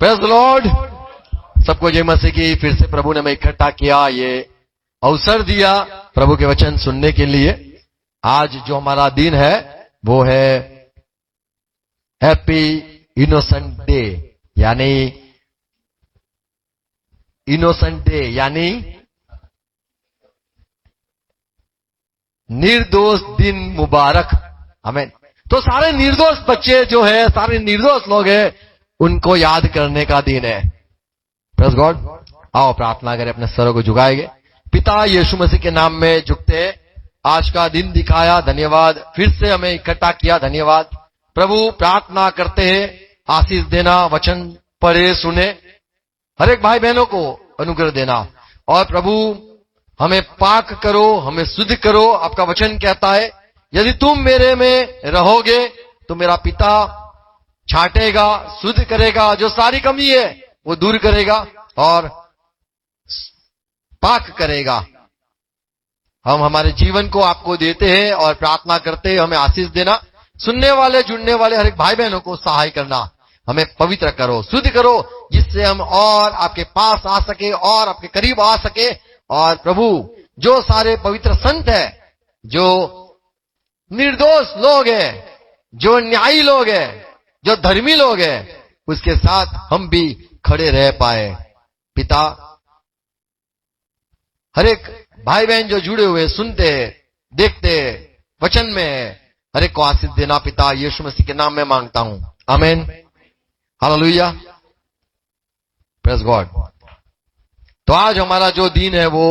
Praise the Lord. सबको जय मसीह की। फिर से प्रभु ने हमें इकट्ठा किया, ये अवसर दिया प्रभु के वचन सुनने के लिए। आज जो हमारा दिन है वो है हैप्पी इनोसेंट डे, यानी इनोसेंट डे यानी निर्दोष दिन मुबारक। हमें तो सारे निर्दोष बच्चे जो है, सारे निर्दोष लोग हैं, उनको याद करने का दिन है। Praise God. आओ प्रार्थना करें, अपने सरों को झुकाएंगे। पिता यीशु मसीह के नाम में झुकते हैं। आज का दिन दिखाया, धन्यवाद। फिर से हमें इकट्ठा किया, धन्यवाद प्रभु। प्रार्थना करते हैं, आशीष देना, वचन पढ़े सुने, हर एक भाई बहनों को अनुग्रह देना। और प्रभु हमें पाक करो, हमें शुद्ध करो। आपका वचन कहता है यदि तुम मेरे में रहोगे तो मेरा पिता छांटेगा, शुद्ध करेगा, जो सारी कमी है वो दूर करेगा और पाक करेगा। हम हमारे जीवन को आपको देते हैं और प्रार्थना करते हैं, हमें आशीष देना। सुनने वाले, जुड़ने वाले हर एक भाई बहनों को सहाय करना। हमें पवित्र करो, शुद्ध करो, जिससे हम और आपके पास आ सके और आपके करीब आ सके। और प्रभु जो सारे पवित्र संत हैं, जो निर्दोष लोग हैं, जो न्यायी लोग हैं, जो धर्मी लोग हैं, उसके साथ हम भी खड़े रह पाए। पिता हर एक भाई बहन जो जुड़े हुए, सुनते देखते वचन में, हर एक को आशीष देना। पिता यीशु मसीह के नाम में मांगता हूं, आमीन, हालेलुया, प्रेज गॉड। तो आज हमारा जो दिन है वो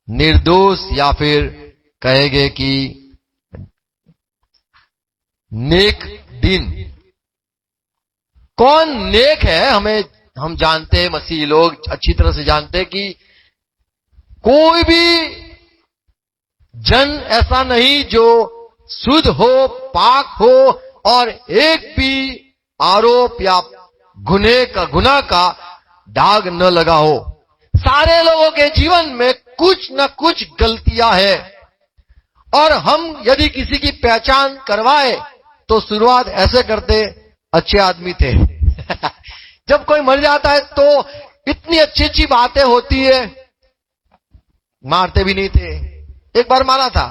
निर्दोष, या फिर कहेंगे कि नेक दिन। कौन नेक है? हम जानते हैं, मसीही लोग अच्छी तरह से जानते हैं कि कोई भी जन ऐसा नहीं जो शुद्ध हो, पाक हो और एक भी आरोप या गुनाह का दाग न लगा हो। सारे लोगों के जीवन में कुछ न कुछ गलतियां हैं, और हम यदि किसी की पहचान करवाए तो शुरुआत ऐसे करते, अच्छे आदमी थे। जब कोई मर जाता है तो इतनी अच्छी अच्छी बातें होती है, मारते भी नहीं थे। एक बार मारा था,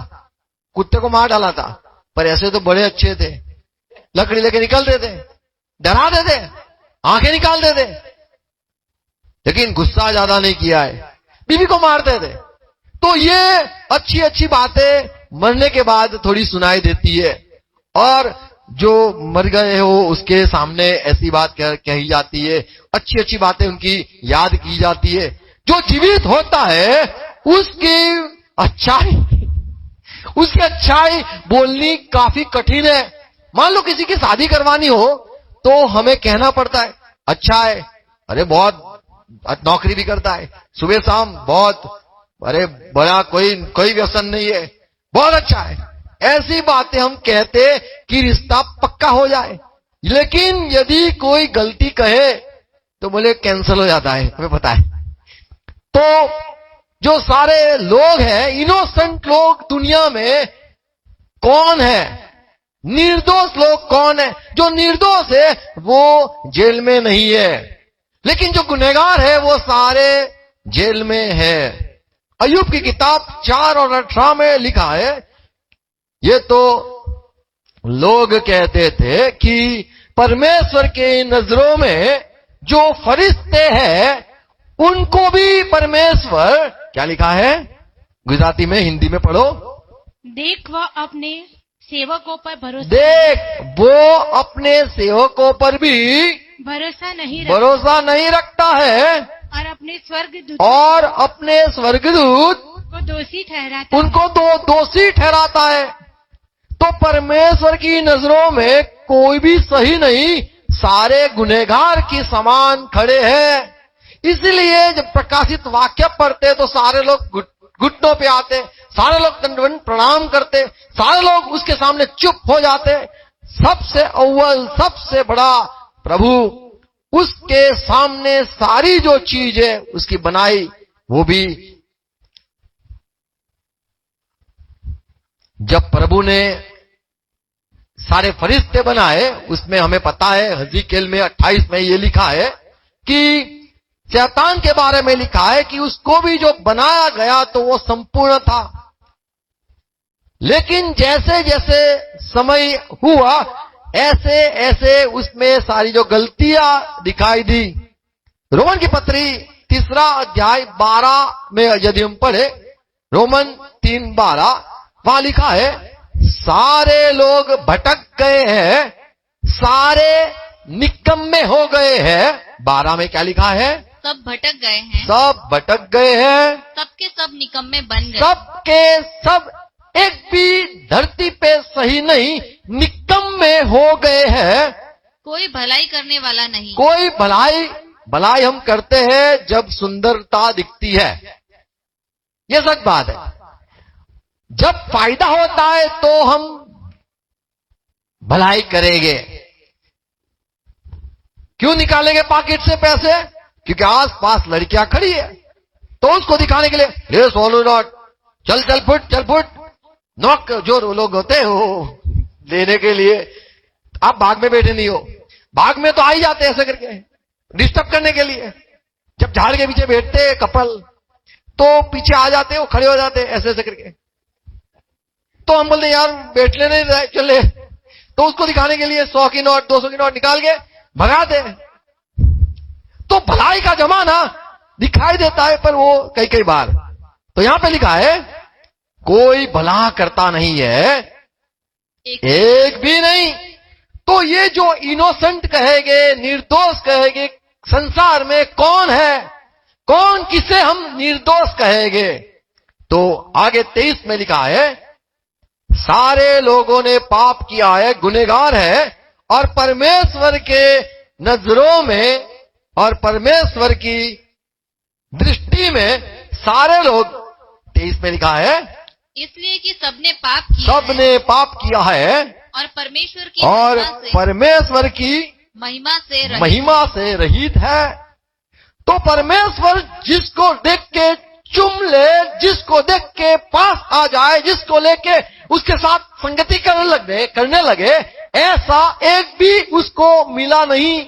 कुत्ते को मार डाला था, पर ऐसे तो बड़े अच्छे थे, लकड़ी लेके निकलते थे, डरा देते, आंखें निकाल देते, लेकिन गुस्सा ज्यादा नहीं किया है, बीवी को मारते थे। तो ये अच्छी अच्छी बातें मरने के बाद थोड़ी सुनाई देती है, और जो मर गए हो उसके सामने ऐसी बात कही जाती है, अच्छी अच्छी बातें उनकी याद की जाती है। जो जीवित होता है उसकी अच्छाई बोलनी काफी कठिन है। मान लो किसी की शादी करवानी हो तो हमें कहना पड़ता है, अच्छा है, अरे बहुत नौकरी भी करता है, सुबह शाम बहुत, अरे बड़ा कोई व्यसन नहीं है, बहुत अच्छा है। ऐसी बातें हम कहते कि रिश्ता पक्का हो जाए। लेकिन यदि कोई गलती कहे तो बोले कैंसिल हो जाता है, हमें पता है। तो जो सारे लोग हैं, इनोसेंट लोग दुनिया में कौन है? निर्दोष लोग कौन है? जो निर्दोष है वो जेल में नहीं है, लेकिन जो गुनहगार है वो सारे जेल में है। अय्यूब की किताब 4 और 18 में लिखा है, ये तो लोग कहते थे कि परमेश्वर के नजरों में जो फरिश्ते हैं उनको भी परमेश्वर, क्या लिखा है गुजराती में, हिंदी में पढ़ो। देख वो अपने सेवकों पर वो अपने सेवकों पर भी भरोसा नहीं रखता है, और अपने स्वर्गदूत उनको दोषी ठहराता है। तो परमेश्वर की नजरों में कोई भी सही नहीं, सारे गुनहगार की समान खड़े हैं। इसलिए जब प्रकाशित वाक्य पढ़ते तो सारे लोग घुटनों पे आते, सारे लोग दंडवत प्रणाम करते, सारे लोग उसके सामने चुप हो जाते। सबसे अव्वल, सबसे बड़ा प्रभु, उसके सामने सारी जो चीज है उसकी बनाई, वो भी जब प्रभु ने सारे फरिश्ते बनाए, उसमें हमें पता है हज़ीकेल में 28 में ये लिखा है, कि शैतान के बारे में लिखा है कि उसको भी जो बनाया गया तो वो संपूर्ण था, लेकिन जैसे जैसे समय हुआ ऐसे ऐसे उसमें सारी जो गलतियां दिखाई दी। रोमन की पत्री 3 अध्याय 12 में यदि हम पढ़े, रोमन 3:12, वहां लिखा है सारे लोग भटक गए हैं, सारे निकम्मे हो गए हैं। 12 में क्या लिखा है? सब भटक गए हैं, सब भटक गए हैं, सबके सब निकम्मे बन गए, सबके सब एक भी धरती पे सही नहीं, निकम्मे हो गए हैं। कोई भलाई करने वाला नहीं। कोई भलाई हम करते हैं जब सुंदरता दिखती है, ये सच बात है। जब फायदा होता है तो हम भलाई करेंगे। क्यों निकालेंगे पॉकेट से पैसे? क्योंकि आस पास लड़कियां खड़ी है तो उसको दिखाने के लिए, ले सोनू नोट, चल चल फुट नॉक, जो लोग होते हो लेने के लिए। आप बाग में बैठे नहीं हो, बाग में तो आ ही जाते ऐसे करके डिस्टर्ब करने के लिए। जब झाड़ के पीछे बैठते कपल तो पीछे आ जाते, वो खड़े हो जाते ऐसे ऐसे करके। तो हम बोलते यार बैठ लेने चले, तो उसको दिखाने के लिए 100 की नोट 200 की नोट निकाल के भगाते। तो भलाई का जमाना दिखाई देता है, पर वो कई बार तो यहां पे लिखा है कोई भला करता नहीं है, एक भी नहीं। तो ये जो इनोसेंट कहेंगे, निर्दोष कहेंगे, संसार में कौन है? कौन किसे हम निर्दोष कहेंगे? तो आगे 23 में लिखा है सारे लोगों ने पाप किया है, गुनहगार है, और परमेश्वर के नजरों में और परमेश्वर की दृष्टि में सारे लोग, 23 में लिखा है इसलिए कि सबने पाप किया है, सबने पाप किया है और परमेश्वर की महिमा से रहित है। तो परमेश्वर जिसको देख के चुम ले, जिसको देख के पास आ जाए, जिसको लेके उसके साथ संगति करने लगे, ऐसा एक भी उसको मिला नहीं।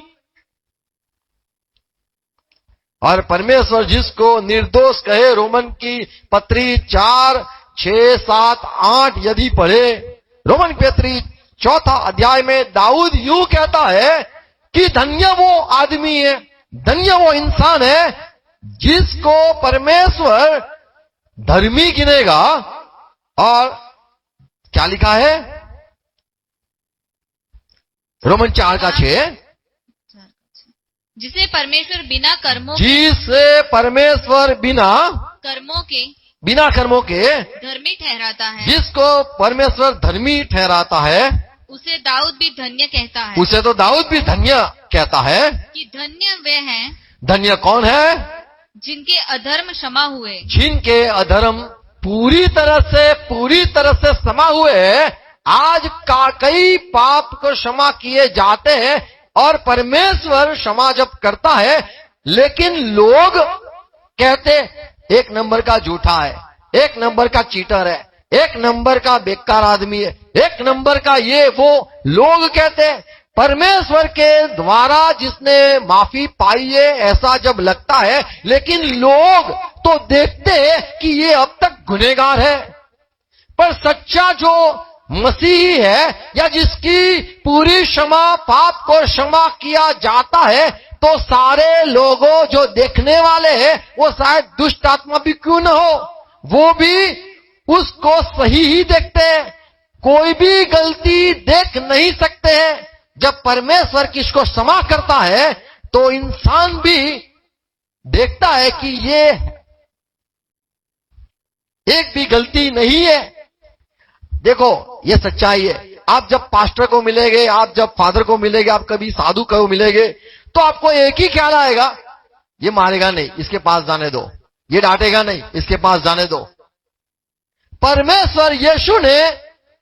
और परमेश्वर जिसको निर्दोष कहे, रोमन की पत्री 4, 6, 7, 8 यदि पढ़े, रोमन की पत्री 4 अध्याय में दाऊद यूं कहता है कि धन्य वो आदमी है, धन्य वो इंसान है जिसको परमेश्वर धर्मी गिनेगा। और क्या लिखा है? रोमन 4:6, जिसे परमेश्वर बिना कर्मों के धर्मी ठहराता है, जिसको परमेश्वर धर्मी ठहराता है, उसे दाऊद भी धन्य कहता है। उसे तो दाऊद भी धन्य कहता है कि धन्य वे हैं, धन्य कौन है? जिनके अधर्म क्षमा हुए, जिनके अधर्म पूरी तरह से क्षमा हुए। आज का कई पाप को क्षमा किए जाते हैं और परमेश्वर क्षमा जब करता है, लेकिन लोग कहते एक नंबर का झूठा है, एक नंबर का चीटर है, एक नंबर का बेकार आदमी है, एक नंबर का ये वो लोग कहते हैं। परमेश्वर के द्वारा जिसने माफी पाई है ऐसा जब लगता है, लेकिन लोग तो देखते हैं कि ये अब तक गुनहगार है। पर सच्चा जो मसीही है या जिसकी पूरी क्षमा, पाप को क्षमा किया जाता है, तो सारे लोगों जो देखने वाले हैं, वो शायद दुष्ट आत्मा भी क्यों न हो, वो भी उसको सही ही देखते हैं, कोई भी गलती देख नहीं सकते हैं। जब परमेश्वर किसको क्षमा करता है तो इंसान भी देखता है कि ये एक भी गलती नहीं है। देखो ये सच्चाई है। आप जब पास्टर को मिलेंगे, आप जब फादर को मिलेंगे, आप कभी साधु को मिलेंगे, तो आपको एक ही ख्याल आएगा, ये मारेगा नहीं, इसके पास जाने दो, ये डांटेगा नहीं, इसके पास जाने दो। परमेश्वर यीशु ने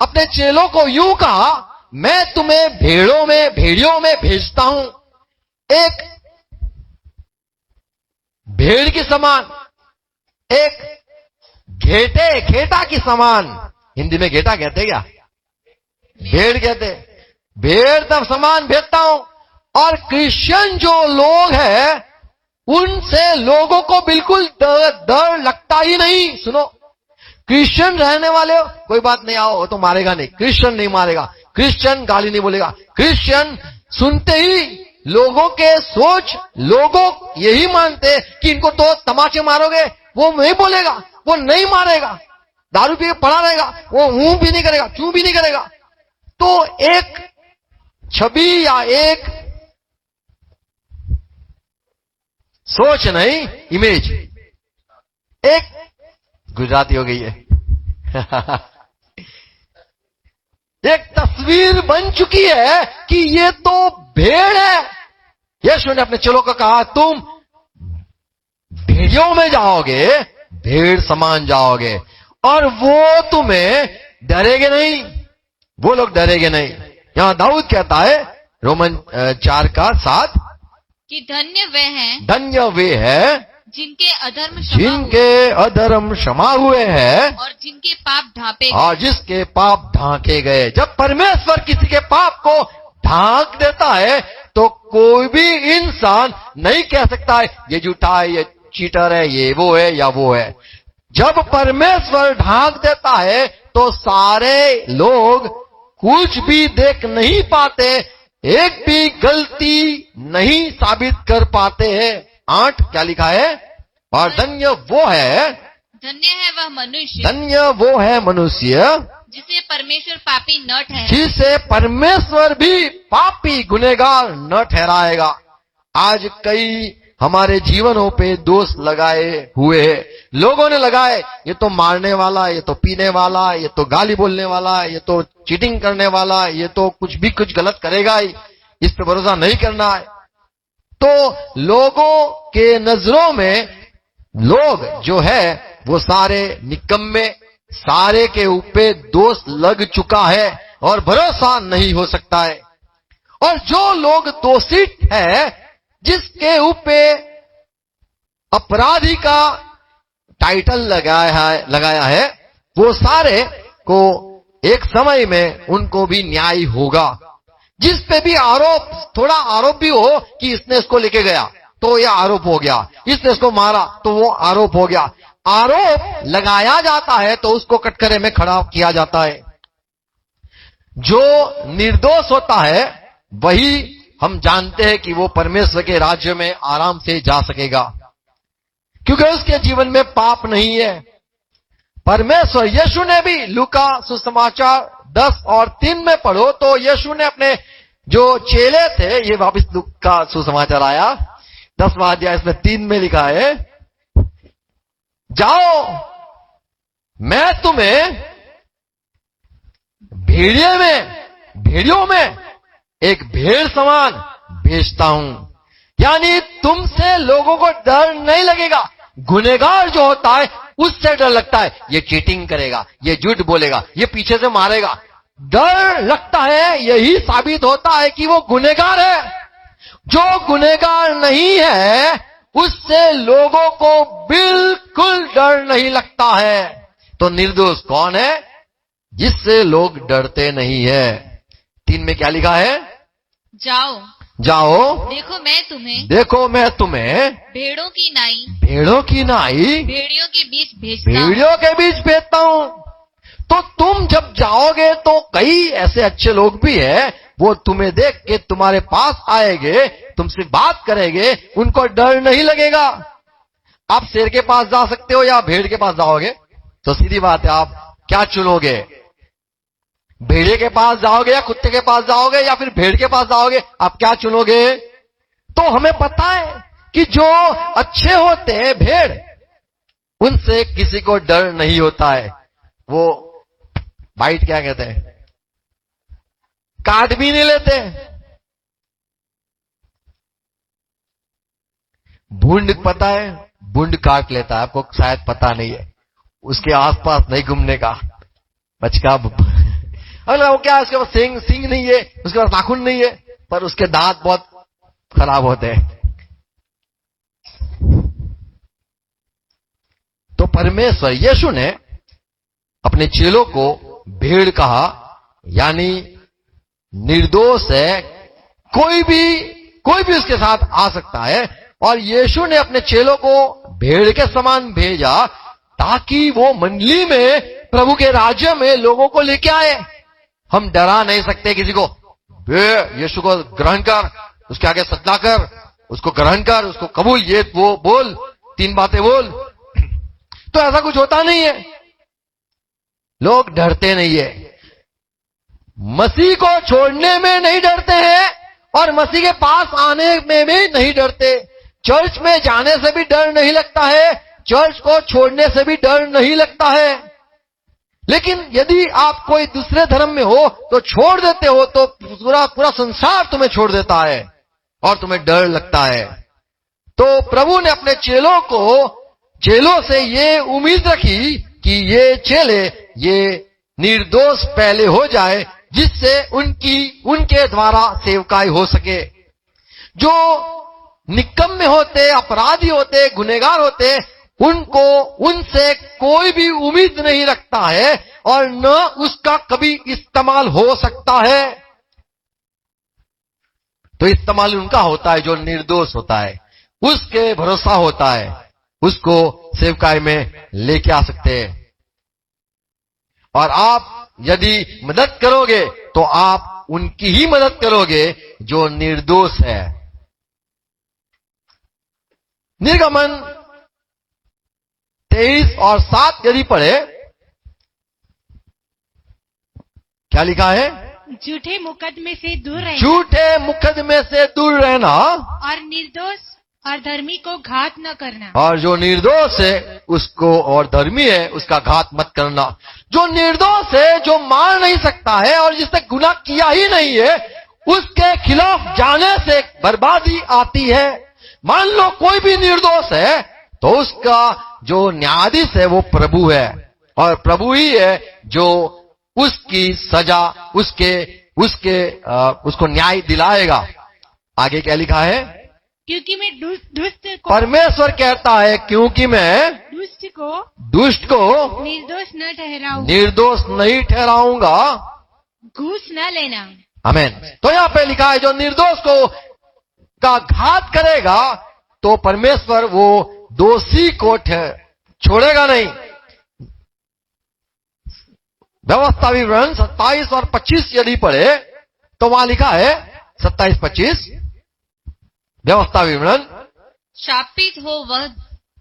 अपने चेलों को यूं कहा, मैं तुम्हें भेड़ियों में भेजता हूं। एक भेड़ की समान, एक घेटा की समान। हिंदी में घेटा कहते क्या? भेड़ कहते। भेड़ तब समान भेजता हूं। और क्रिश्चियन जो लोग हैं उनसे लोगों को बिल्कुल डर लगता ही नहीं। सुनो, क्रिश्चियन रहने वाले हो, कोई बात नहीं, आओ, वो तो मारेगा नहीं, क्रिश्चियन नहीं मारेगा, क्रिश्चियन गाली नहीं बोलेगा। क्रिश्चियन सुनते ही लोगों के सोच, लोगों यही मानते कि इनको तो तमाचे मारोगे, वो नहीं बोलेगा, वो नहीं मारेगा, दारू पी के पड़ा रहेगा, वो ऊं भी नहीं करेगा, चू भी नहीं करेगा। तो एक छवि या एक सोच नहीं, इमेज, एक गुजराती हो गई है एक तस्वीर बन चुकी है कि ये तो भेड़ है। यीशु ने अपने चेलों को कहा, तुम भेड़ियों में जाओगे, भेड़ समान जाओगे, और वो तुम्हें डरेगे नहीं, वो लोग डरेंगे नहीं। यहां दाऊद कहता है रोमन 4:7 कि धन्य वे हैं, धन्य वे हैं जिनके अधर्म क्षमा जिनके अधर्म क्षमा हुए हैं हुए और जिनके पाप ढांपे और जिसके पाप ढांके गए। जब परमेश्वर किसी के पाप को ढांक देता है तो कोई भी इंसान नहीं कह सकता है ये झूठा है, ये चीटर है, ये वो है या वो है। जब परमेश्वर ढांक देता है तो सारे लोग कुछ भी देख नहीं पाते, एक भी गलती नहीं साबित कर पाते हैं। 8 क्या लिखा है? और धन्य वो है, धन्य है वह मनुष्य धन्य वो है मनुष्य जिसे परमेश्वर पापी न ठहराए, जिसे परमेश्वर भी पापी गुनहगार न ठहराएगा। आज कई हमारे जीवनों पे दोष लगाए हुए हैं, लोगों ने लगाए, ये तो मारने वाला, ये तो पीने वाला, ये तो गाली बोलने वाला, ये तो चीटिंग करने वाला, ये तो कुछ गलत करेगा ही, इस पे भरोसा नहीं करना है। तो लोगों के नजरों में लोग जो है वो सारे निकम्मे, सारे के ऊपर दोष लग चुका है और भरोसा नहीं हो सकता है। और जो लोग दोषित है, जिसके ऊपर अपराधी का टाइटल लगाया है, वो सारे को एक समय में उनको भी न्याय होगा। जिस पे भी आरोप, थोड़ा आरोप भी हो कि इसने इसको लेके गया तो यह आरोप हो गया, इसने इसको मारा तो वो आरोप हो गया। आरोप लगाया जाता है तो उसको कटघरे में खड़ा किया जाता है। जो निर्दोष होता है वही हम जानते हैं कि वो परमेश्वर के राज्य में आराम से जा सकेगा, क्योंकि उसके जीवन में पाप नहीं है। परमेश्वर, यीशु ने भी लूका सुसमाचार 10 और 3 में पढ़ो तो यीशु ने अपने जो चेले थे, ये वापस लूका सुसमाचार आया 10वां अध्याय, इसमें 3 में लिखा है, जाओ मैं तुम्हें भेड़ियों में एक भेड़ समान भेजता हूं। यानी तुमसे लोगों को डर नहीं लगेगा। गुनहगार जो होता है उससे डर लगता है, ये चीटिंग करेगा, ये झूठ बोलेगा, ये पीछे से मारेगा। डर लगता है, यही साबित होता है कि वो गुनहगार है। जो गुनहगार नहीं है उससे लोगों को बिल्कुल डर नहीं लगता है। तो निर्दोष कौन है? जिससे लोग डरते नहीं है। 3 में क्या लिखा है? जाओ देखो मैं तुम्हें भेड़ों की नाई भेड़ियों भेड़ियों के बीच भेजता हूं। तो तुम जब जाओगे तो कई ऐसे अच्छे लोग भी हैं, वो तुम्हें देख के तुम्हारे पास आएंगे, तुमसे बात करेंगे, उनको डर नहीं लगेगा। आप शेर के पास जा सकते हो या भेड़ के पास जाओगे? तो सीधी बात है, आप क्या चुनोगे? भेड़िए के पास जाओगे या कुत्ते के पास जाओगे या फिर भेड़ के पास जाओगे? आप क्या चुनोगे? तो हमें पता है कि जो अच्छे होते हैं भेड़, उनसे किसी को डर नहीं होता है। वो बाइट क्या कहते हैं, काट भी नहीं लेते। भूंड पता है, भूंड काट लेता है, आपको शायद पता नहीं है। उसके आसपास नहीं घूमने का, बचका। अगला वो क्या है, उसके पास सींग नहीं है, उसके पास नाखून नहीं है, पर उसके दांत बहुत खराब होते हैं। तो परमेश्वर यीशु ने अपने चेलों को भेड़ कहा, यानी निर्दोष है, कोई भी उसके साथ आ सकता है, और यीशु ने अपने चेलों को भेड़ के समान भेजा ताकि वो मंडली में प्रभु के राज्य में लोगों को लेके आए। हम डरा नहीं सकते किसी को, यीशु को ग्रहण कर, उसके आगे सजदा कर, उसको ग्रहण कर, उसको कबूल, ये वो बोल, 3 बातें बोल। तो ऐसा कुछ होता नहीं है, लोग डरते नहीं है। मसीह को छोड़ने में नहीं डरते हैं और मसीह के पास आने में भी नहीं डरते। चर्च में जाने से भी डर नहीं लगता है, चर्च को छोड़ने से भी डर नहीं लगता है। लेकिन यदि आप कोई दूसरे धर्म में हो तो छोड़ देते हो तो पूरा संसार तुम्हें छोड़ देता है और तुम्हें डर लगता है। तो प्रभु ने अपने चेलों से ये उम्मीद रखी कि ये चेले ये निर्दोष पहले हो जाए, जिससे उनके द्वारा सेवकाई हो सके। जो निकम्मे होते, अपराधी होते, गुनहगार होते, उनसे कोई भी उम्मीद नहीं रखता है और न उसका कभी इस्तेमाल हो सकता है। तो इस्तेमाल उनका होता है जो निर्दोष होता है, उसके भरोसा होता है, उसको सेवकाई में लेके आ सकते हैं। और आप यदि मदद करोगे तो आप उनकी ही मदद करोगे जो निर्दोष है। निर्गमन 23 और 7 यदि पढ़े, क्या लिखा है? झूठे मुकदमे से दूर रहना, झूठे मुकदमे से दूर रहना और निर्दोष और धर्मी को घात न करना। और जो निर्दोष है उसको, और धर्मी है उसका घात मत करना। जो निर्दोष है, जो मार नहीं सकता है और जिसने गुनाह किया ही नहीं है, उसके खिलाफ जाने से बर्बादी आती है। मान लो कोई भी निर्दोष है तो उसका जो न्यायाधीश है वो प्रभु है, और प्रभु ही है जो उसकी सजा, उसको न्याय दिलाएगा। आगे क्या लिखा है? क्योंकि मैं दुष्ट को, परमेश्वर कहता है क्योंकि मैं दुष्ट को निर्दोष न ठहराऊं, निर्दोष नहीं ठहराऊंगा, घूस न लेना। आमीन। तो यहां पे लिखा है जो निर्दोष का घात करेगा तो परमेश्वर वो दोषी को छोड़ेगा नहीं। व्यवस्था विवरण 27 और 25 यदि पढ़े तो वहां लिखा है 27-25 व्यवस्था विवरण। शापित हो वह।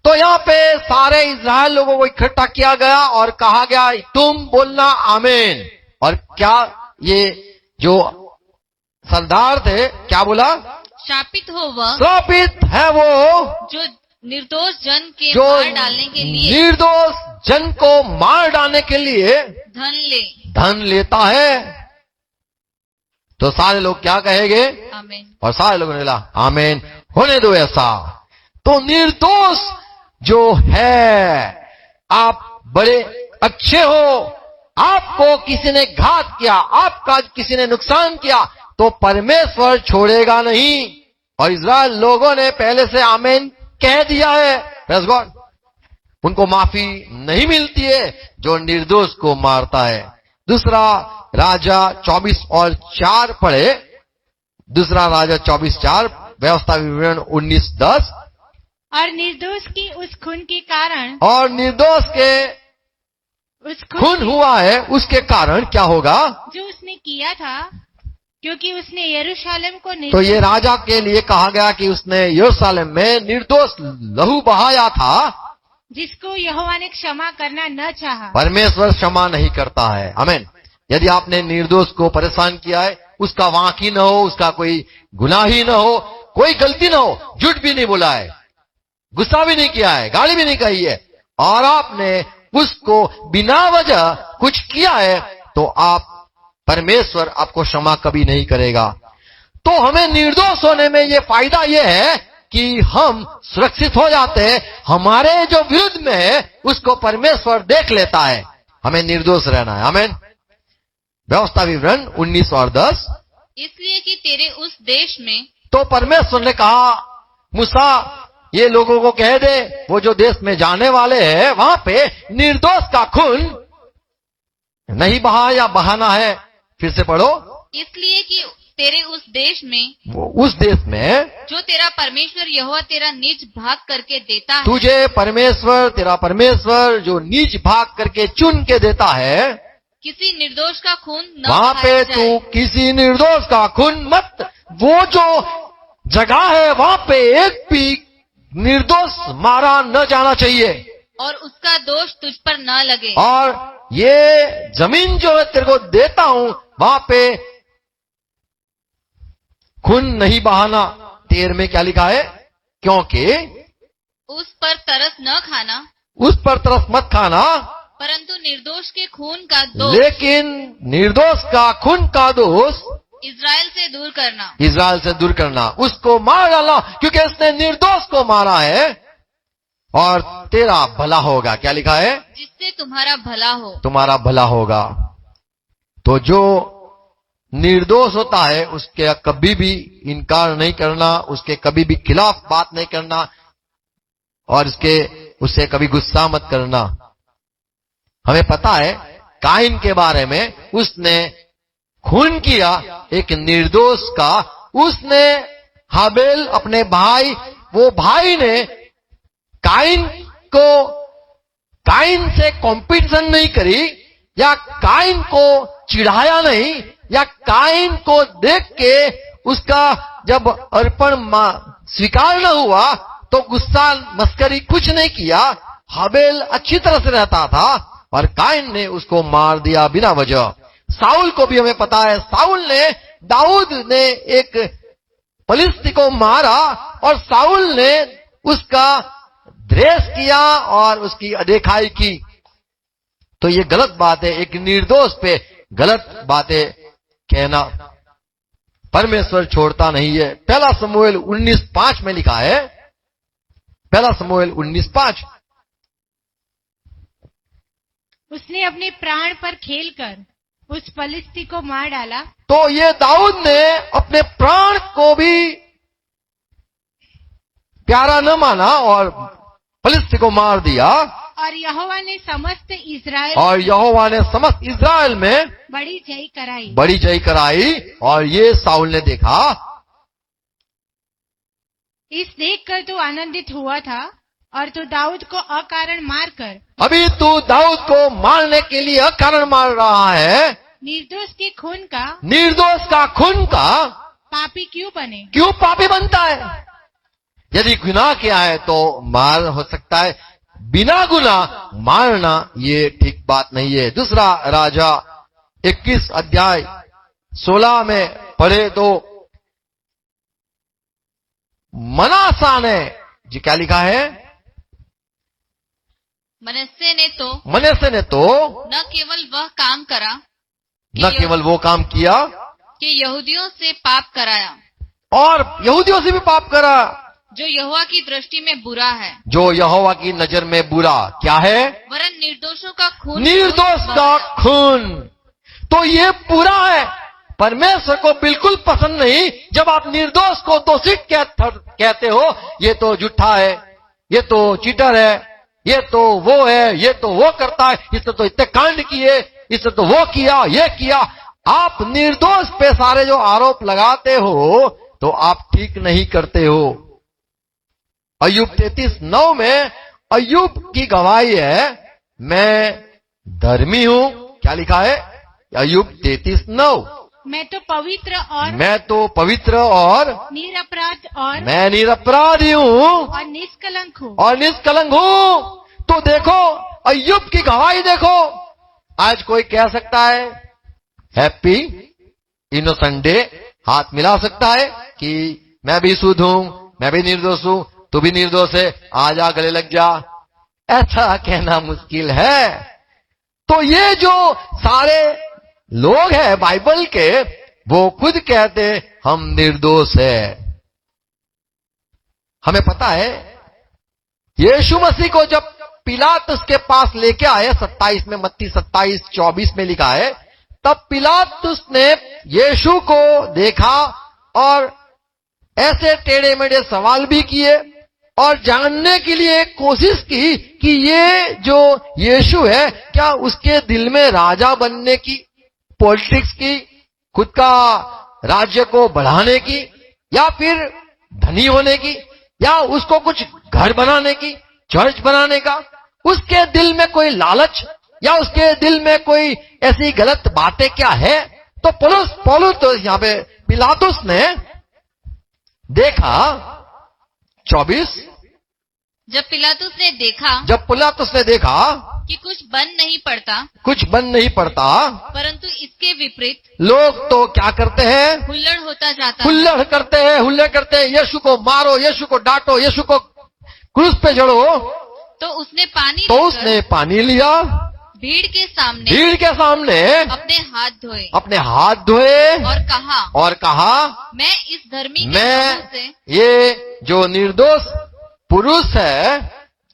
तो यहाँ पे सारे इस्राएल लोगों को इकट्ठा किया गया और कहा गया तुम बोलना आमीन। और क्या ये जो सरदार थे क्या बोला? शापित हो वह, श्रापित है वो जो निर्दोष जन के जो मार डालने के लिए, निर्दोष जन को मार डालने के लिए धन लेता है। तो सारे लोग क्या कहेंगे? आमीन। और सारे लोगों ने बोला आमीन, होने दो ऐसा। तो निर्दोष जो है, आप बड़े अच्छे हो, आपको किसी ने घात किया, आपका किसी ने नुकसान किया तो परमेश्वर छोड़ेगा नहीं। और इस्राएल लोगों ने पहले से आमीन कह दिया है, प्रेज़ गॉड। उनको माफी नहीं मिलती है जो निर्दोष को मारता है। दूसरा राजा 24 और 4 पढ़े। दूसरा राजा 24:4 व्यवस्था विवरण 19:10। और निर्दोष की उस खून के कारण, और निर्दोष के उस खून हुआ है उसके कारण क्या होगा? जो उसने किया था, क्योंकि उसने यरूशलेम को तो ये राजा के लिए कहा गया कि उसने यरूशलेम में निर्दोष लहू बहाया था, जिसको यहोवा ने क्षमा करना न चाहा। परमेश्वर क्षमा नहीं करता है। आमीन। यदि आपने निर्दोष को परेशान किया है, उसका वांक ही न हो, उसका कोई गुनाह ही न हो, कोई गलती न हो, झूठ भी नहीं बोला है, गुस्सा भी नहीं किया है, गाली भी नहीं कही है, और आपने उसको बिना वजह कुछ किया है, तो आप परमेश्वर आपको क्षमा कभी नहीं करेगा। तो हमें निर्दोष होने में ये फायदा ये है कि हम सुरक्षित हो जाते हैं। हमारे जो विरुद्ध में है उसको परमेश्वर देख लेता है। हमें निर्दोष रहना है। आमीन। व्यवस्था विवरण 19 और 10। इसलिए कि तेरे उस देश में, तो परमेश्वर ने कहा मूसा ये लोगों को कह दे, वो जो देश में जाने वाले हैं वहां पे निर्दोष का खून नहीं बहा या बहाना है। फिर से पढ़ो। इसलिए कि तेरे उस देश में वो उस देश में जो तेरा परमेश्वर यहोवा तेरा निज भाग करके देता है, तुझे परमेश्वर, तेरा परमेश्वर जो नीच भाग करके चुन के देता है, किसी निर्दोष का खून न वहां पे बहाया तू जाए। किसी निर्दोष का खून मत, वो जो जगह है वहां पे एक भी निर्दोष मारा न जाना चाहिए। और उसका दोष तुझ पर न लगे। और ये जमीन जो है तेरे को देता हूं, वहां पे खून नहीं बहाना। 13 में क्या लिखा है? क्योंकि उस पर तरस न खाना, उस पर तरस मत खाना, परंतु निर्दोष के खून का दोष लेकिन निर्दोष का खून का दोष इज़राइल से दूर करना। इज़राइल से दूर करना, उसको मार डालना, क्योंकि उसने निर्दोष को मारा है और तेरा भला होगा। क्या लिखा है? जिससे तुम्हारा भला हो। तुम्हारा भला होगा। तो जो निर्दोष होता है उसके कभी भी इनकार नहीं करना, उसके कभी भी खिलाफ बात नहीं करना और उससे कभी गुस्सा मत करना। हमें पता है काइन के बारे में, उसने खून किया एक निर्दोष का। उसने हाबेल अपने भाई, वो भाई ने काइन से कंपटीशन नहीं करी, या काइन को चिढ़ाया नहीं, या काइन को देख के उसका जब अर्पण स्वीकार न हुआ तो गुस्सा मस्करी कुछ नहीं किया। हाबेल अच्छी तरह से रहता था और काइन ने उसको मार दिया बिना वजह। साउल को भी हमें पता है, साउल ने, दाऊद ने एक फलिस्ती को मारा और साउल ने उसका द्वेष किया और उसकी अदेखाई की। तो ये गलत बात है, एक निर्दोष पे गलत बातें कहना। परमेश्वर छोड़ता नहीं है। 1 शमूएल 19:5 में लिखा है, 1 शमूएल 19:5, उसने अपने प्राण पर खेलकर उस फलिस्ती को मार डाला। तो ये दाऊद ने अपने प्राण को भी प्यारा न माना और फलिस्ती को मार दिया। और यहोवा ने समस्त इज़राइल और यहोवा ने समस्त इज़राइल में बड़ी जय कराई। बड़ी जय कराई। और ये साउल ने देखा। इस देखकर तू आनंदित हुआ था और तू दाऊद को अकारण मारकर अभी तू दाऊद को मारने के लिए अकारण मार रहा है। निर्दोष के खून का निर्दोष का खून का पापी क्यों बने? क्यों पापी बनता है? यदि गुनाह किया है तो मार हो सकता है, बिना गुनाह मारना ये ठीक बात नहीं है। दूसरा राजा 21 अध्याय 16 में पढ़े तो मनासा ने जी क्या लिखा है? मनस्से ने तो न केवल वह काम करा, न केवल वो काम किया कि यहूदियों से पाप कराया, और यहूदियों से भी पाप करा, जो यहोवा की दृष्टि में बुरा है, जो यहोवा की नजर में बुरा क्या है? वरन निर्दोषों का खून निर्दोष का खून। तो ये बुरा है, परमेश्वर को बिल्कुल पसंद नहीं जब आप निर्दोष को दोषी कहते हो। ये तो झूठा है, ये तो चीटर है, ये तो वो है, ये तो वो करता है, इसने तो इतने कांड किए, इसने तो वो किया, ये किया। आप निर्दोष पे सारे जो आरोप लगाते हो तो आप ठीक नहीं करते हो। अय्यूब 33:9 में अय्यूब की गवाही है, मैं धर्मी हूं। क्या लिखा है? अय्यूब 33:9, मैं तो पवित्र और निरपराध और मैं निरपराधी हूं और निष्कलंक हूँ। और निष्कलंक हूं। तो देखो अय्यूब की गवाही देखो। आज कोई कह सकता है हैप्पी इनोसेंट डे, हाथ मिला सकता है कि मैं भी शुद्ध हूं, मैं भी निर्दोष हूं, तू भी निर्दोष है, आ जा गले लग जा। ऐसा कहना मुश्किल है। तो ये जो सारे लोग हैं बाइबल के, वो खुद कहते हम निर्दोष है। हमें पता है यीशु मसीह को जब पिलातुस के पास लेके आए, 27 में, मत्ती 27:24 में लिखा है, तब पिलातुस ने यीशु को देखा और ऐसे टेढ़े मेढ़े सवाल भी किए और जानने के लिए कोशिश की कि ये जो यीशु है क्या उसके दिल में राजा बनने की, पॉलिटिक्स की, खुद का राज्य को बढ़ाने की, या फिर धनी होने की, या उसको कुछ घर बनाने की, चर्च बनाने का, उसके दिल में कोई लालच या उसके दिल में कोई ऐसी गलत बातें क्या है? तो पौलुस तो यहां पे पिलातुस ने देखा 24, जब पिलातुस ने देखा कि कुछ बन नहीं पड़ता, परंतु इसके विपरीत लोग तो क्या करते हैं? हुल्लड़ होता जाता, हुल्लड़ करते हैं, यीशु को मारो, यीशु को डांटो, यीशु को क्रूस पे चढ़ो। तो उसने पानी लिया, भीड़ के सामने अपने हाथ धोए और कहा मैं इस धर्मी के लहू से, ये जो निर्दोष पुरुष है,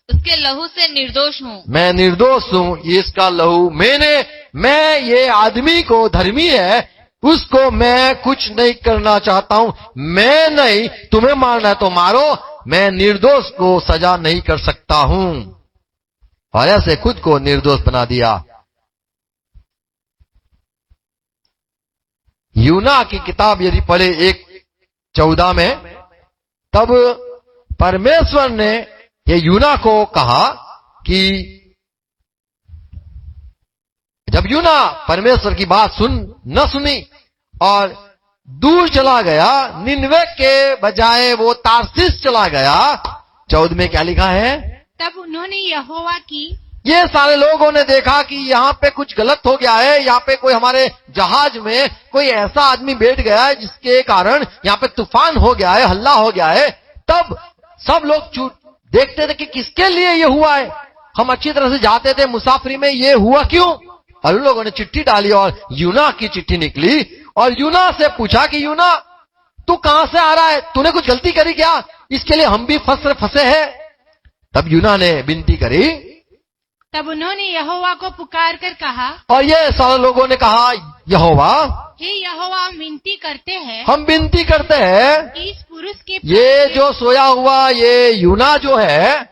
उसके लहू से निर्दोष हूँ। मैं निर्दोष हूँ, इसका लहू मैं ये आदमी को धर्मी है, उसको मैं कुछ नहीं करना चाहता हूँ। मैं नहीं, तुम्हें मारना है तो मारो, मैं निर्दोष को सजा नहीं कर सकता हूँ। और ऐसे खुद को निर्दोष बना दिया। यूना की किताब यदि पढ़े 1:14 में, तब परमेश्वर ने ये यूना को कहा कि जब यूना परमेश्वर की बात न सुनी और दूर चला गया, निनवे के बजाय वो तारसीस चला गया। 14 में क्या लिखा है? तब उन्होंने यहोवा की, ये सारे लोगों ने देखा कि यहाँ पे कुछ गलत हो गया है, यहाँ पे कोई हमारे जहाज में कोई ऐसा आदमी बैठ गया है जिसके कारण यहाँ पे तूफान हो गया है, हल्ला हो गया है। तब सब लोग देखते थे कि किसके लिए ये हुआ है। हम अच्छी तरह से जाते थे मुसाफरी में, ये हुआ क्यों? और उन लोगों ने चिट्ठी डाली और यूना की चिट्ठी निकली और यूना से पूछा कि यूना तू कहां से आ रहा है? तूने कुछ गलती करी क्या? इसके लिए हम भी फंसे हैं। तब यूना ने विनती करी, तब उन्होंने यहोवा को पुकार कर कहा, और ये सारे लोगों ने कहा, यहोवा, हे यहोवा, हम विनती करते हैं कि इस पुरुष के, ये जो सोया हुआ ये यूना जो है,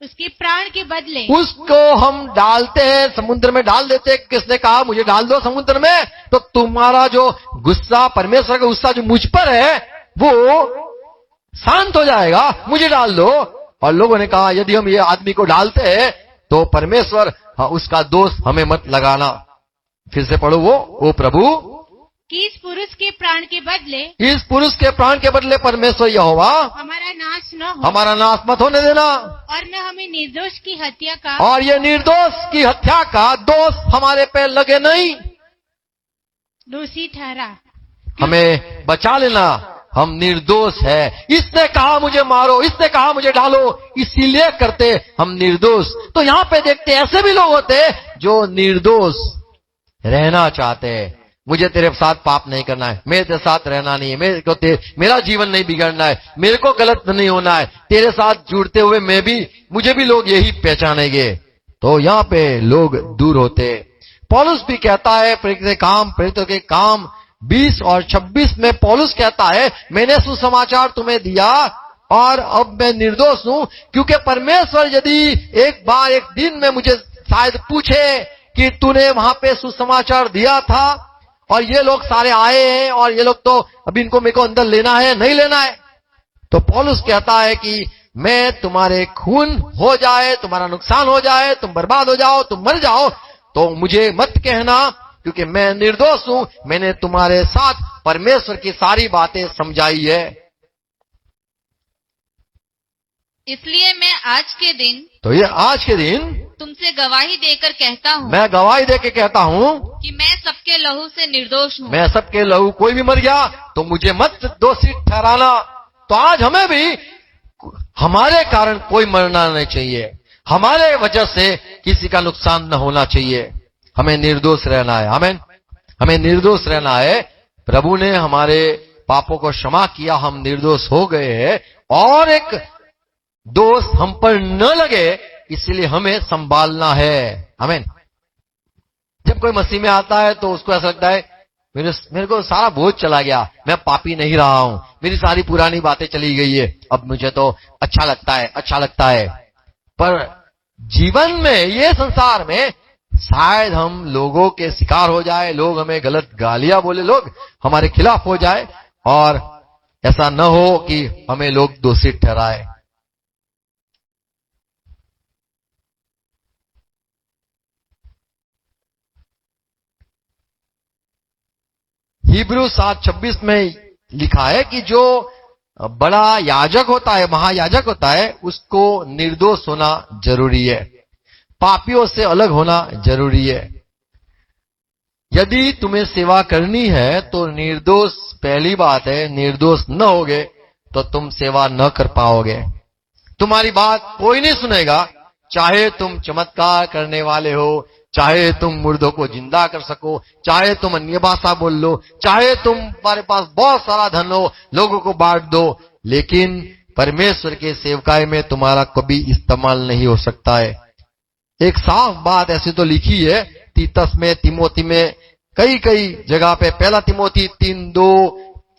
उसके प्राण के बदले उसको हम डालते हैं, समुद्र में डाल देते हैं। किसने कहा मुझे डाल दो समुद्र में? तो तुम्हारा जो गुस्सा, परमेश्वर का गुस्सा जो मुझ पर है, वो शांत हो जाएगा, मुझे डाल दो। और लोगों ने कहा यदि हम ये आदमी को डालते हैं तो परमेश्वर, उसका दोष हमें मत लगाना। फिर से पढ़ो वो प्रभु, कि इस पुरुष के प्राण के बदले परमेश्वर यहोवा हमारा नाश मत होने देना, और न हमें निर्दोष की हत्या का, और ये निर्दोष की हत्या का दोष हमारे पे लगे नहीं, दोषी ठहरा, हमें बचा लेना, हम निर्दोष है। इसने कहा मुझे मारो, इसने कहा मुझे डालो, इसीलिए करते हम निर्दोष। तो यहाँ पे देखते ऐसे भी लोग होते जो निर्दोष रहना चाहते हैं। मुझे तेरे साथ पाप नहीं करना है, मेरे तेरे साथ रहना नहीं है, मेरा जीवन नहीं बिगड़ना है, मेरे को गलत नहीं होना है, तेरे साथ जुड़ते हुए मुझे भी लोग यही पहचानेंगे। तो यहाँ पे लोग दूर होते। पौलुस भी कहता है प्रेरितों के काम 20 और 26 में पौलुस कहता है, मैंने सुसमाचार तुम्हें दिया और अब मैं निर्दोष हूं, क्योंकि परमेश्वर यदि एक दिन में मुझे शायद पूछे कि तूने वहां पे सुसमाचार दिया था और ये लोग सारे आए हैं और ये लोग तो अभी इनको मेरे को अंदर लेना है, नहीं लेना है, तो पौलुस कहता है कि मैं तुम्हारे खून हो जाए, तुम्हारा नुकसान हो जाए, तुम बर्बाद हो जाओ, तुम मर जाओ, तो मुझे मत कहना, क्योंकि मैं निर्दोष हूं। मैंने तुम्हारे साथ परमेश्वर की सारी बातें समझाई है। इसलिए मैं आज के दिन, तो ये आज के दिन तुमसे गवाही देकर कहता हूँ, मैं गवाही देकर कहता हूँ कि मैं सबके लहू से निर्दोष हूँ। मैं सबके लहू, कोई भी मर गया तो मुझे मत दोषी ठहराना। तो आज हमें भी हमारे कारण कोई मरना नहीं चाहिए, हमारे वजह से किसी का नुकसान न होना चाहिए। हमें निर्दोष रहना है, हमें निर्दोष रहना है। प्रभु ने हमारे पापों को क्षमा किया, हम निर्दोष हो गए हैं और एक दोष हम पर न लगे, इसलिए हमें संभालना है। आमीन। जब कोई मसीह में आता है तो उसको ऐसा लगता है मेरे को सारा बोझ चला गया, मैं पापी नहीं रहा हूं, मेरी सारी पुरानी बातें चली गई है, अब मुझे तो अच्छा लगता है। पर जीवन में, ये संसार में शायद हम लोगों के शिकार हो जाए, लोग हमें गलत गालियां बोले, लोग हमारे खिलाफ हो जाए, और ऐसा न हो कि हमें लोग दोषी ठहराए। हिब्रू 7:26 में लिखा है कि जो बड़ा याजक होता है, महायाजक होता है, उसको निर्दोष होना जरूरी है, पापियों से अलग होना जरूरी है। यदि तुम्हें सेवा करनी है तो निर्दोष, पहली बात है, निर्दोष न होगे तो तुम सेवा न कर पाओगे। तुम्हारी बात कोई नहीं सुनेगा, चाहे तुम चमत्कार करने वाले हो, चाहे तुम मुर्दों को जिंदा कर सको, चाहे तुम अन्य भाषा बोल लो, चाहे तुम्हारे पास बहुत सारा धन हो, लोगों को बांट दो, लेकिन परमेश्वर के सेवकाई में तुम्हारा कभी इस्तेमाल नहीं हो सकता है। एक साफ बात ऐसी तो लिखी है तीतस में, तिमोथी में, कई जगह पे, पहला तिमोथी 3:2,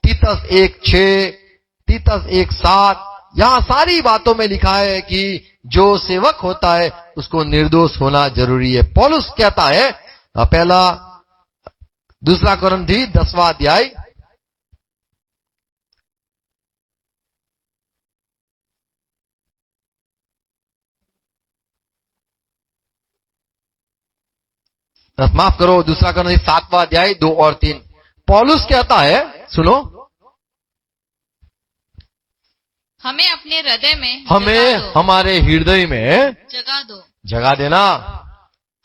तीतस 1:6, तीतस 1:7, यहां सारी बातों में लिखा है कि जो सेवक होता है उसको निर्दोष होना जरूरी है। पौलुस कहता है, पहला दूसरा कोरिन्थी 10वां अध्याय 7वां अध्याय 2 और 3, पौलुस कहता है, सुनो, हमें अपने हृदय में, हमें हमारे हृदय में जगह देना।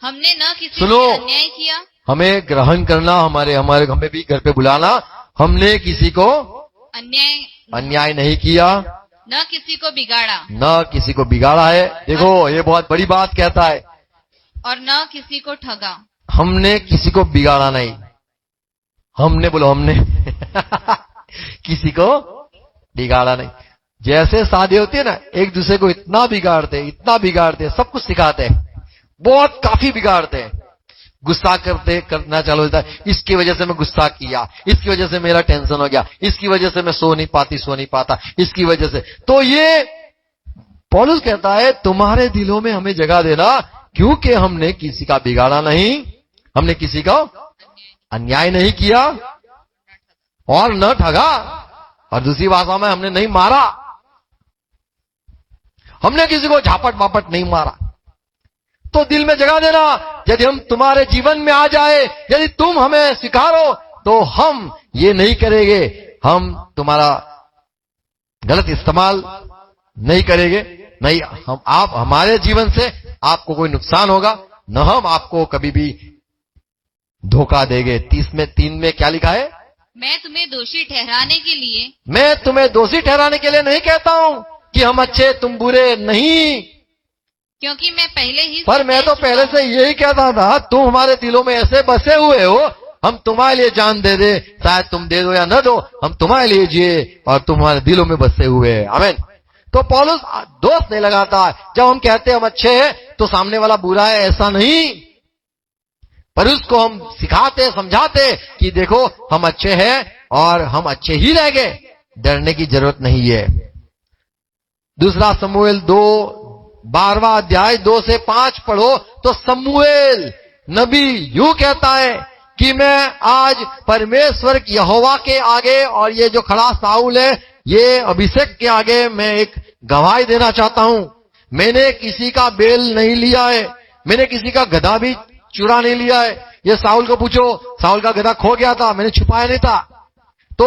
हमने न किसी सुनो, से अन्याय किया, हमें ग्रहण करना, हमें भी घर पे बुलाना। हमने किसी को अन्याय नहीं किया, न किसी को बिगाड़ा, न किसी को बिगाड़ा है। देखो, ये बहुत बड़ी बात कहता है, और न किसी को ठगा। हमने किसी को बिगाड़ा नहीं, हमने बोलो हमने किसी को बिगाड़ा नहीं। जैसे शादी होती है ना, एक दूसरे को इतना बिगाड़ते, सब कुछ सिखाते हैं, बहुत काफी बिगाड़ते हैं, गुस्सा करना चालू होता है, इसकी वजह से मैं गुस्सा किया, इसकी वजह से मेरा टेंशन हो गया, इसकी वजह से मैं सो नहीं पाता, इसकी वजह से। तो ये पौलुस कहता है, तुम्हारे दिलों में हमें जगह देना, क्योंकि हमने किसी का बिगाड़ा नहीं, हमने किसी का अन्याय नहीं किया और न ठगा, और दूसरी भाषा में हमने नहीं मारा, हमने किसी को झापट बापट नहीं मारा। तो दिल में जगह देना, यदि हम तुम्हारे जीवन में आ जाए, यदि तुम हमें स्वीकारो, तो हम ये नहीं करेंगे, हम तुम्हारा गलत इस्तेमाल नहीं करेंगे, नहीं हम, आप हमारे जीवन से आपको कोई नुकसान होगा, न हम आपको कभी भी धोखा देंगे। 3 में क्या लिखा है? मैं तुम्हें दोषी ठहराने के लिए नहीं कहता हूं कि हम अच्छे तुम बुरे, नहीं, क्योंकि मैं पहले ही, पर मैं तो पहले से यही कहता था, तुम हमारे दिलों में ऐसे बसे हुए हो, हम तुम्हारे लिए जान दे दे, शायद तुम दे दो या न दो, हम तुम्हारे लिए जिए और तुम्हारे दिलों में बसे हुए। आमीन। तो पौलुस दोष नहीं लगाता। जब हम कहते हैं हम अच्छे हैं तो सामने वाला बुरा है, ऐसा नहीं, पर उसको हम सिखाते, समझाते कि देखो हम अच्छे हैं और हम अच्छे ही रह गए, डरने की जरूरत नहीं है। दूसरा शमूएल 12वां अध्याय 2 से 5 पढ़ो तो शमूएल नबी यूं कहता है कि मैं आज परमेश्वर यहोवा के आगे और ये जो खड़ा साउल है, ये अभिषेक के आगे मैं एक गवाही देना चाहता हूं। मैंने किसी का बेल नहीं लिया है, मैंने किसी का गधा भी चुरा नहीं लिया है। ये साउल को पूछो, साउल का गधा खो गया था, मैंने छुपाया नहीं था। तो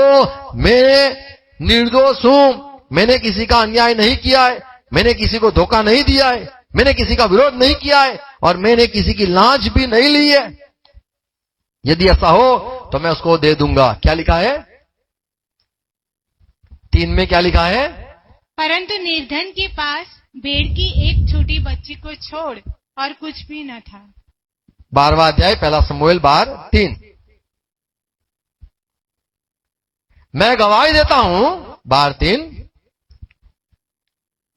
मैं निर्दोष हूं, मैंने किसी का अन्याय नहीं किया है, मैंने किसी को धोखा नहीं दिया है, मैंने किसी का विरोध नहीं किया है, और मैंने किसी की लांच भी नहीं ली है। यदि ऐसा हो तो मैं उसको दे दूंगा। क्या लिखा है? 3 में क्या लिखा है? परंतु निर्धन के पास भेड़ की एक छोटी बच्ची को छोड़ और कुछ भी न था। 12वां अध्याय पहला शमूएल 12:3। मैं गवाही देता हूं, 12:3,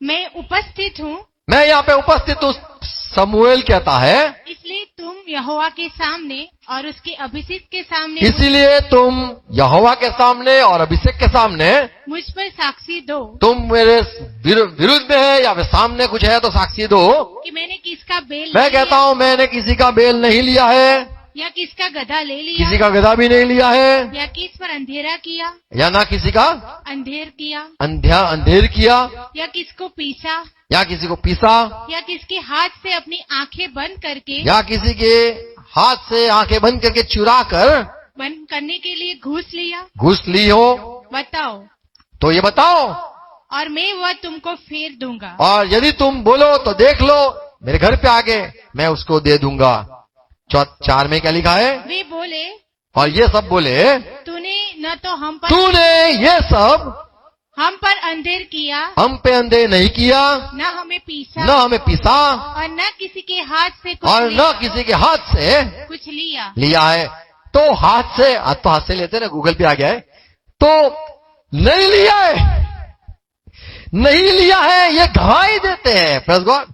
मैं उपस्थित हूँ, मैं यहाँ पे उपस्थित हूं, शमूएल कहता है, इसलिए तुम यहोवा के सामने और उसके अभिषेक के सामने इसीलिए तुम यहोवा के सामने और अभिषेक के सामने मुझ पर साक्षी दो तुम मेरे विरुद्ध में है या फिर सामने कुछ है तो साक्षी दो कि मैंने किसका बेल मैं ले कहता लिया, हूं मैंने किसी का बेल नहीं लिया है, या किसका गधा ले लिया, किसी का गधा भी नहीं लिया है, या किस पर अंधेरा किया, या ना किसी का अंधेर किया, अंधेर किया, या किसको पीसा, या किसी को पीसा, या किसके हाथ से अपनी आंखें बंद करके या किसी के हाथ से आंखें बंद करके चुरा कर बंद करने के लिए घूस लिया, घूस ली हो, बताओ, तो ये बताओ। और मैं वह तुमको फेर दूंगा। और यदि तुम बोलो तो देख लो, मेरे घर पे आके मैं उसको दे दूंगा। 4 में क्या लिखा है? वे बोले, और ये सब बोले, तूने न तो तूने ये सब हम पर अंधेर किया, हम पे अंधेर नहीं किया, न हमें पीसा, न हमें पिसा, और न किसी के हाथ से कुछ और न लिया, किसी के हाथ से कुछ लिया है। तो हाथ से, आज तो हाथ से लेते ना, गूगल पे आ गया है, तो नहीं लिया है, नहीं लिया है, ये गवाही देते हैं। Praise God.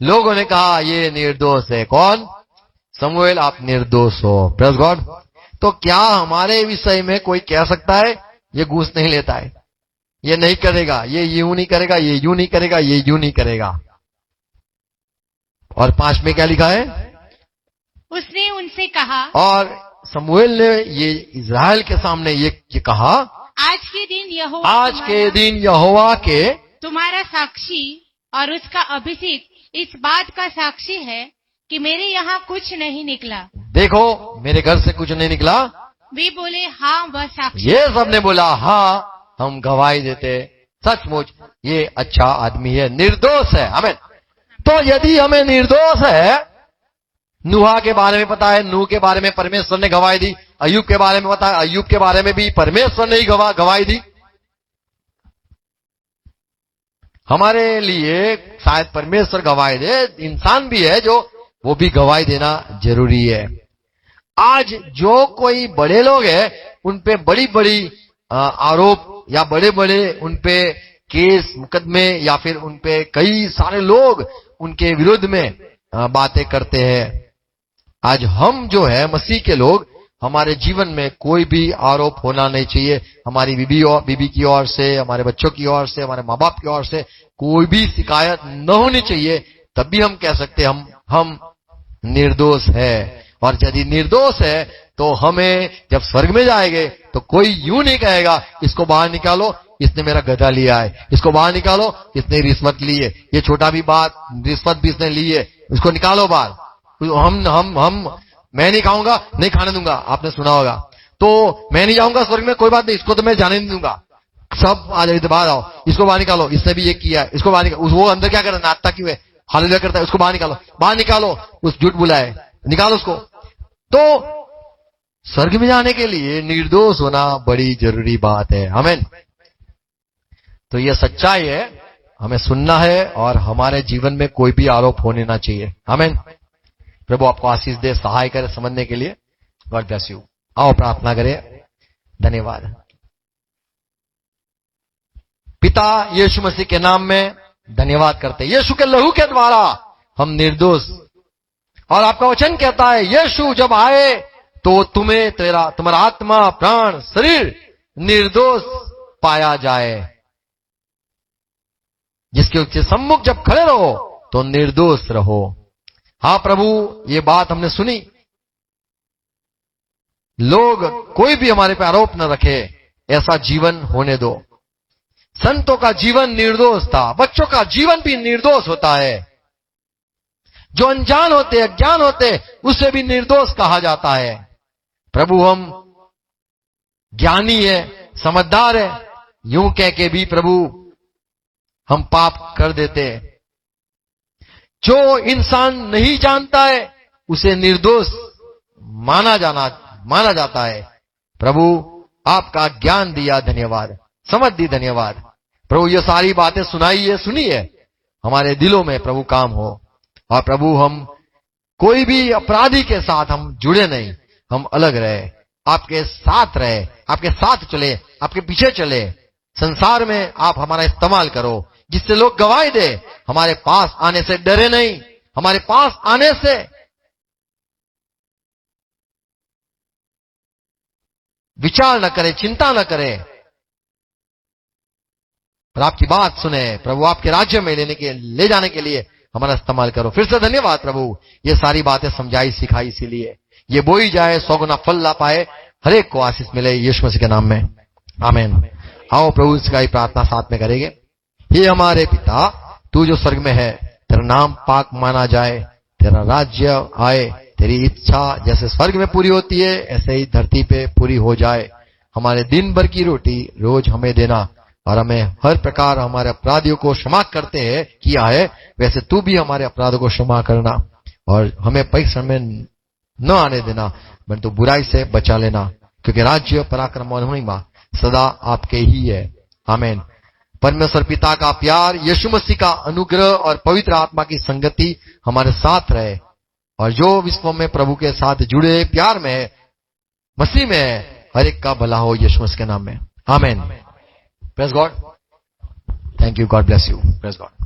लोगों ने कहा ये निर्दोष है। कौन? शमूएल, आप निर्दोष हो। Praise God. तो क्या हमारे विषय में कोई कह सकता है ये घूस नहीं लेता है, ये नहीं करेगा, ये यूं नहीं करेगा, ये यूं नहीं करेगा, ये यूं नहीं करेगा? और 5 में क्या लिखा है? उसने उनसे कहा, और शमूएल ने ये इज़राइल के सामने ये कहा, आज के दिन यहोवा आज के दिन यहोवा के तुम्हारा साक्षी और उसका अभिषेक इस बात का साक्षी है कि मेरे यहाँ कुछ नहीं निकला। देखो, मेरे घर से कुछ नहीं निकला। वे बोले, हाँ वह साक्षी। ये सबने बोला हाँ, हम गवाही देते, सचमुच ये अच्छा आदमी है, निर्दोष है। आमीन। तो यदि हमें निर्दोष है, नूहा के बारे में पता है, नूह के बारे में परमेश्वर ने गवाही दी, अय्यूब के बारे में पता है, अय्यूब के बारे में भी परमेश्वर ने ही गवाही दी। हमारे लिए शायद परमेश्वर गवाही दे, इंसान भी है जो वो भी गवाही देना जरूरी है। आज जो कोई बड़े लोग हैं, उन पे बड़ी बड़ी आरोप या बड़े बड़े उन पे केस मुकदमे या फिर उन पे कई सारे लोग उनके विरुद्ध में बातें करते हैं। आज हम जो है मसीह के लोग, हमारे जीवन में कोई भी आरोप होना नहीं चाहिए। हमारी बीबी की ओर से, हमारे बच्चों की ओर से, हमारे माँ बाप की ओर से कोई भी शिकायत न होनी चाहिए। तब भी हम कह सकते हैं हम निर्दोष है। और यदि निर्दोष है तो हमें जब स्वर्ग में जाएंगे तो कोई यूं नहीं कहेगा इसको बाहर निकालो, इसने मेरा गधा लिया है, इसको बाहर निकालो, इसने रिश्वत ली है, ये छोटा भी बात, रिश्वत भी इसने ली है, इसको निकालो बाहर। हम मैं नहीं खाऊंगा, नहीं खाने दूंगा, आपने सुना होगा। तो मैं नहीं जाऊंगा स्वर्ग में, कोई बात नहीं, इसको तो मैं जाने नहीं दूंगा, सब आ जाए, बाहर आओ, इसको बाहर निकालो, इसने भी ये किया है, इसको बाहर निकालो। वो अंदर क्या कर रहा है, नाटक क्यों है, हालेलुया करता है, उसको बाहर निकालो, बाहर निकालो, उस झूठ बुलाए, निकालो उसको। तो स्वर्ग में जाने के लिए निर्दोष होना बड़ी जरूरी बात है। आमीन। तो यह सच्चाई है, हमें सुनना है और हमारे जीवन में कोई भी आरोप होने ना चाहिए। आमीन। प्रभु आपको आशीष दे, सहाय करे समझने के लिए। God bless you. आओ प्रार्थना करें। धन्यवाद। पिता यीशु मसीह के नाम में धन्यवाद करते हैं। यीशु के लहू के द्वारा हम निर्दोष, और आपका वचन कहता है यीशु जब आए तो तुम्हारा आत्मा, प्राण, शरीर निर्दोष पाया जाए। जिसके सम्मुख जब खड़े रहो तो निर्दोष रहो। हाँ प्रभु, ये बात हमने सुनी। लोग कोई भी हमारे पे आरोप न रखे, ऐसा जीवन होने दो। संतों का जीवन निर्दोष था, बच्चों का जीवन भी निर्दोष होता है। जो अनजान होते, अज्ञान होते, उसे भी निर्दोष कहा जाता है। प्रभु हम ज्ञानी है, समझदार है, यूं कह के भी प्रभु हम पाप कर देते हैं। जो इंसान नहीं जानता है उसे निर्दोष माना जाता है। प्रभु आपका ज्ञान दिया, धन्यवाद, समझ दी, धन्यवाद। प्रभु ये सारी बातें सुनी है, हमारे दिलों में प्रभु काम हो। और प्रभु हम कोई भी अपराधी के साथ हम जुड़े नहीं, हम अलग रहे, आपके साथ रहे, आपके साथ चले, आपके पीछे चले। संसार में आप हमारा इस्तेमाल करो, जिससे लोग गवाही दे। हमारे पास आने से डरे नहीं, हमारे पास आने से विचार न करें, चिंता न करें, और आपकी बात सुने। प्रभु आपके राज्य में ले जाने के लिए हमारा इस्तेमाल करो। फिर से धन्यवाद प्रभु, ये सारी बातें समझाई सिखाई, इसीलिए ये बोई जाए 100 गुना फल ला पाए, हर एक को आशीष मिले यीशु मसीह के नाम में, आमीन। आओ प्रभु इसका ही प्रार्थना साथ में करेंगे। हे हमारे पिता, तू जो स्वर्ग में है, तेरा नाम पाक माना जाए, तेरा राज्य आए, तेरी इच्छा जैसे स्वर्ग में पूरी होती है ऐसे ही धरती पे पूरी हो जाए। हमारे दिन भर की रोटी रोज हमें देना, और हमें हर प्रकार हमारे अपराधियों को क्षमा करते हैं किया है, वैसे तू भी हमारे अपराधों को क्षमा करना, और हमें परीक्षा में न आने देना, परंतु बुराई से बचा लेना, क्योंकि राज्य पराक्रम और महिमा सदा आपके ही है, आमीन। परमेश्वर पिता का प्यार, यीशु मसीह का अनुग्रह और पवित्र आत्मा की संगति हमारे साथ रहे, और जो विश्व में प्रभु के साथ जुड़े प्यार में है, मसीह में है, हर एक का भला हो यीशु मसीह के नाम में, आमीन। Praise God, thank you, God bless you, praise God.